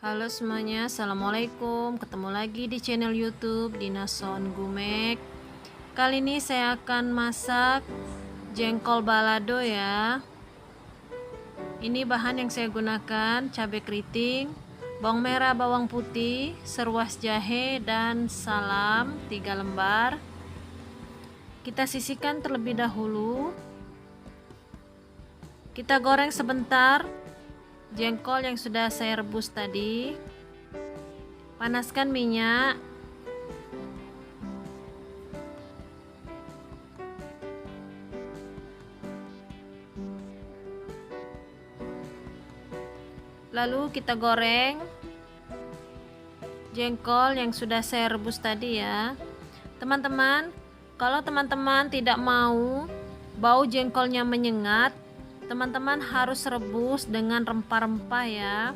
Halo semuanya, assalamualaikum. Ketemu lagi di channel YouTube Dina Son Gumek. Kali ini saya akan masak jengkol balado ya. Ini bahan yang saya gunakan: cabai keriting, bawang merah, bawang putih, seruas jahe, dan salam 3 lembar. Kita sisihkan terlebih dahulu. Kita goreng sebentar jengkol yang sudah saya rebus tadi. Panaskan minyak. Lalu kita goreng jengkol yang sudah saya rebus tadi ya. Teman-teman, kalau teman-teman tidak mau bau jengkolnya menyengat, teman-teman harus rebus dengan rempah-rempah ya.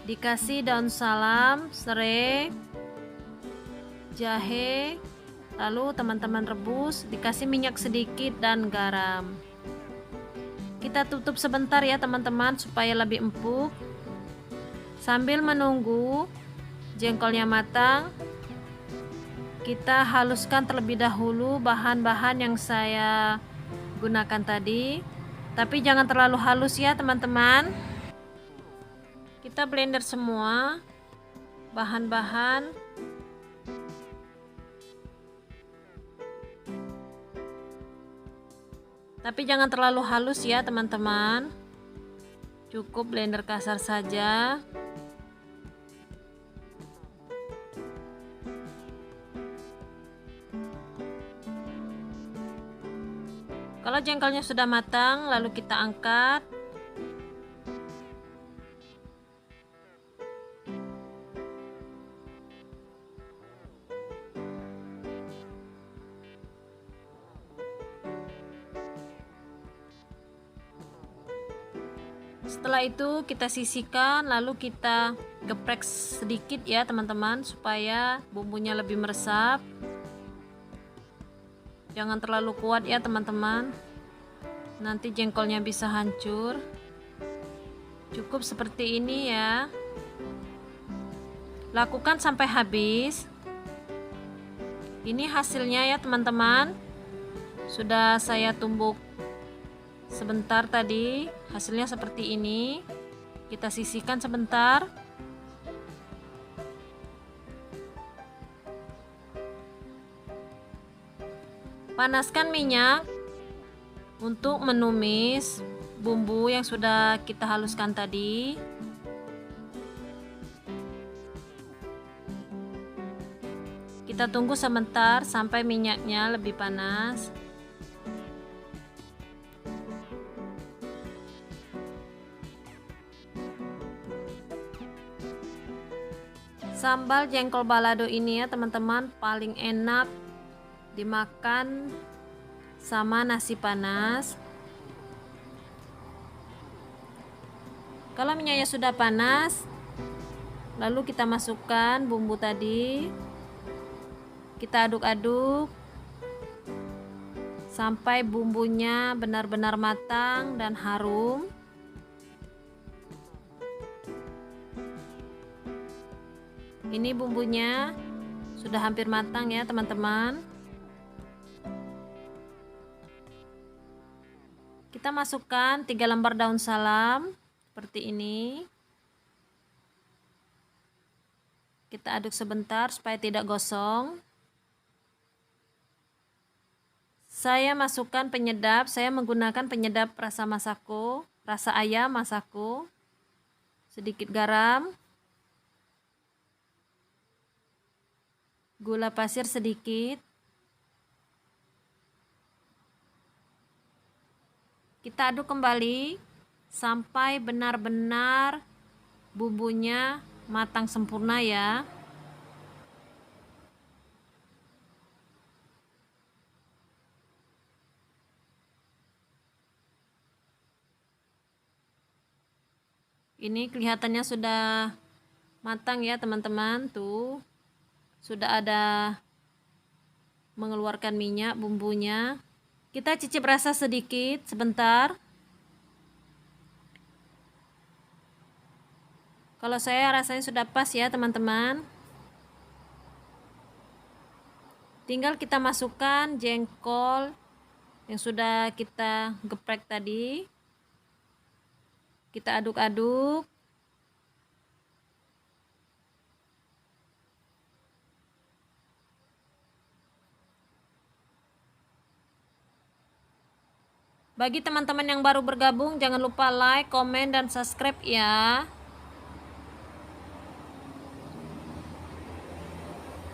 Dikasih daun salam, serai, jahe, lalu teman-teman rebus, dikasih minyak sedikit dan garam. Kita tutup sebentar ya teman-teman supaya lebih empuk. Sambil menunggu jengkolnya matang, kita haluskan terlebih dahulu bahan-bahan yang saya gunakan tadi. Tapi jangan terlalu halus ya teman-teman. Kita blender semua bahan-bahan. Tapi jangan terlalu halus ya teman-teman. Cukup blender kasar saja. Kalau jengkolnya sudah matang, lalu kita angkat. Setelah itu kita sisihkan, lalu kita geprek sedikit ya teman-teman supaya bumbunya lebih meresap. Jangan terlalu kuat ya teman-teman, nanti jengkolnya bisa hancur. Cukup seperti ini ya. Lakukan sampai habis. Ini hasilnya ya teman-teman. Sudah saya tumbuk sebentar tadi, hasilnya seperti ini. Kita sisihkan sebentar. Panaskan minyak untuk menumis bumbu yang sudah kita haluskan tadi. Kita tunggu sebentar sampai minyaknya lebih panas. Sambal jengkol balado ini ya teman-teman paling enak dimakan sama nasi panas. Kalau minyaknya sudah panas, lalu kita masukkan bumbu tadi. Kita aduk-aduk sampai bumbunya benar-benar matang dan harum. Ini bumbunya sudah hampir matang ya teman-teman. Kita masukkan 3 lembar daun salam seperti ini. Kita aduk sebentar supaya tidak gosong. Saya masukkan penyedap, saya menggunakan penyedap rasa Masako, rasa ayam Masako. Sedikit garam. Gula pasir sedikit. Kita aduk kembali sampai benar-benar bumbunya matang sempurna ya. Ini kelihatannya sudah matang ya teman-teman, tuh. Sudah ada mengeluarkan minyak bumbunya. Kita cicip rasa sedikit sebentar. Kalau saya rasanya sudah pas ya teman-teman. Tinggal kita masukkan jengkol yang sudah kita geprek tadi. Kita aduk-aduk. Bagi teman-teman yang baru bergabung, jangan lupa like, komen, dan subscribe ya.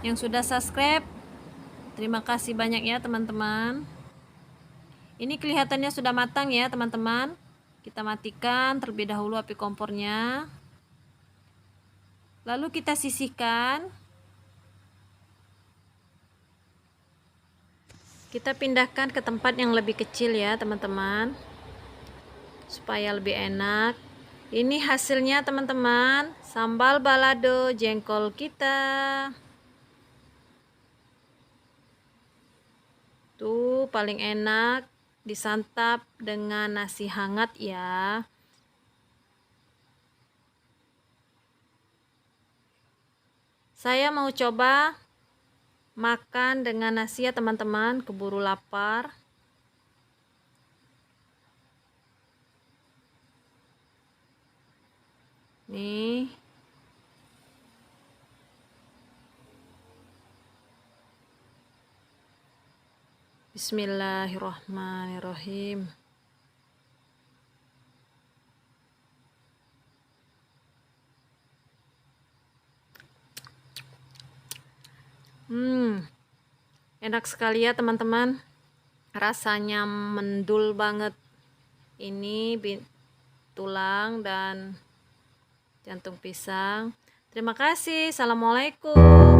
Yang sudah subscribe, terima kasih banyak ya teman-teman. Ini kelihatannya sudah matang ya teman-teman. Kita matikan terlebih dahulu api kompornya. Lalu kita sisihkan. Kita pindahkan ke tempat yang lebih kecil ya teman-teman, supaya lebih enak. Ini hasilnya teman-teman, sambal balado jengkol kita. Tuh paling enak disantap dengan nasi hangat ya. Saya mau coba makan dengan nasi ya teman-teman, keburu lapar. Nih. Bismillahirrahmanirrahim. Enak sekali ya teman-teman. Rasanya mendul banget. Ini tulang dan jantung pisang. Terima kasih. Assalamualaikum.